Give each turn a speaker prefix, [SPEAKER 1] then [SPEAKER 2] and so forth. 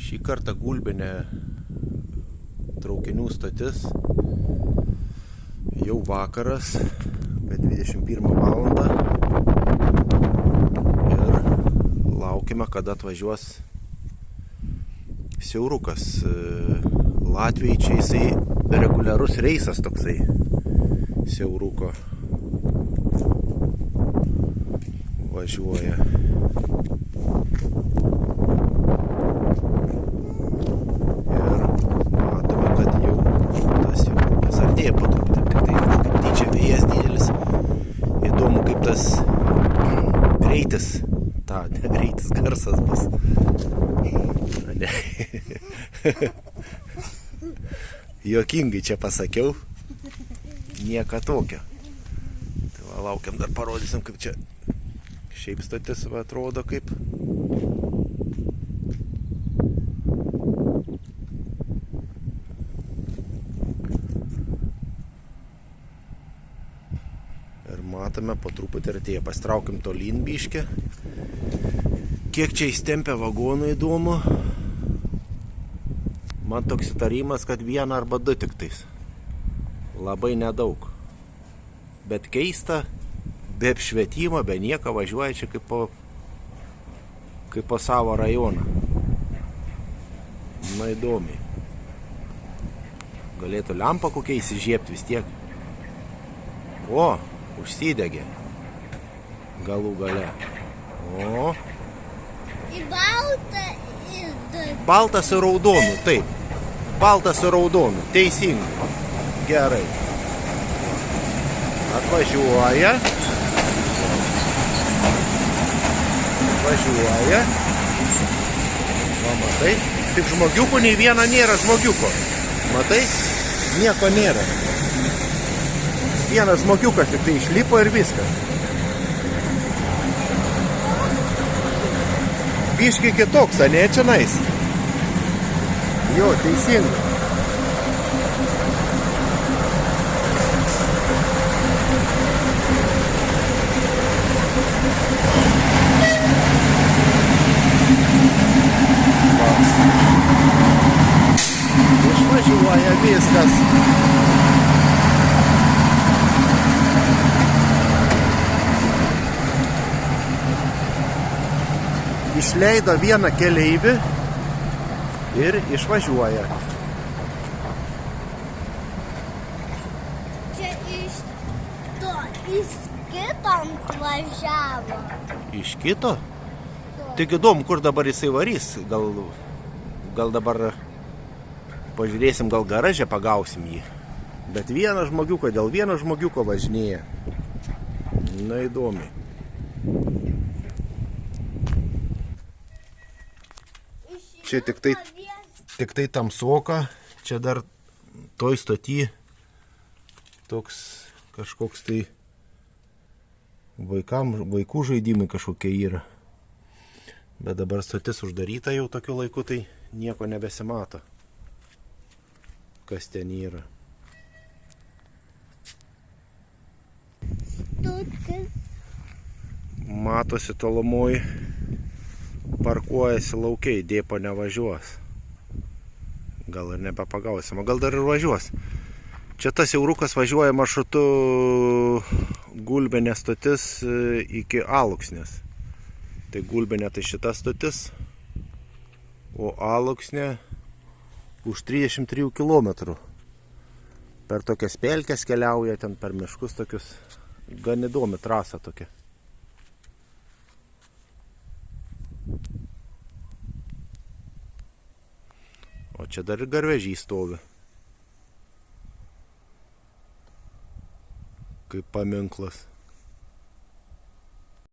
[SPEAKER 1] Šį kartą Gulbinė traukinių stotis. Jau vakaras, apie 21 valandą. Ir laukime, kada atvažiuos siaurukas. Latvijai čia jisai reguliarus reisas toksai siauruko važiuoja. Ir matome, kad jau tas siaurukas artėja po truputį. Tik tai kaip tyčia vėjas didelis. Įdomu, kaip tas greitis, greitis garsas bus. Ne. Juokingai čia pasakiau. Nieka tokio. Tai va, laukiam, dar parodysim, kaip čia šiaip stotis va, atrodo kaip. Ir matome, po truputį artėja. Pastraukim tolyn biškį. Kiek čia įstempia vagonų įdomu. Man toks įtarimas, kad vieną arba du tik tais. Labai nedaug. Bet keista, be apšvietimo, be nieko važiuoja čia kaip po savo rajoną. Na įdomiai. Galėtų lempą kokia įsižiebti vis tiek. O, užsidegė. Galų gale. O.
[SPEAKER 2] Į baltą ir
[SPEAKER 1] baltas ir raudonų, taip. Baltas ir raudonų, teisingai. Gerai. Atvažiuoja. Va, matai. Tik žmogiukų nei viena nėra žmogiuko. Matai? Nieko nėra. Vienas žmogiukas tik tai išlipo ir viskas. Biški kitoks, ane čionais? Jo, teisingai. Išvažiuoja viskas. Išleido vieną keleivį ir išvažiuoja.
[SPEAKER 2] čia iš kito važiavo.
[SPEAKER 1] Iš kito? Tik įdomu, kur dabar jisai varys. Gal dabar pažiūrėsim, gal garaže pagausim jį. Bet vieną žmogiuko, dėl vieno žmogiuko važinėja. Na įdomiai. Čia tik tai tamsoka. Čia dar toj stoty toks kažkoks tai vaikų žaidimai kažkokie yra. Bet dabar stotis uždaryta jau tokiu laiku, tai nieko nebesimato. Kas ten yra. Matosi tolumoj, parkuojasi laukiai, dėpo nevažiuos. Gal ir nebepagausim, o gal dar ir važiuos. Čia tas siaurukas važiuoja maršrutu Gulbinė stotis iki Aluksnės. Tai Gulbinė tai šita stotis, o Aluksnė už 33 km. Per tokias pelkes keliauja, ten per miškus tokius. Gan įdomi trasa tokia. O čia dar ir garvežys stovi. Kaip paminklas.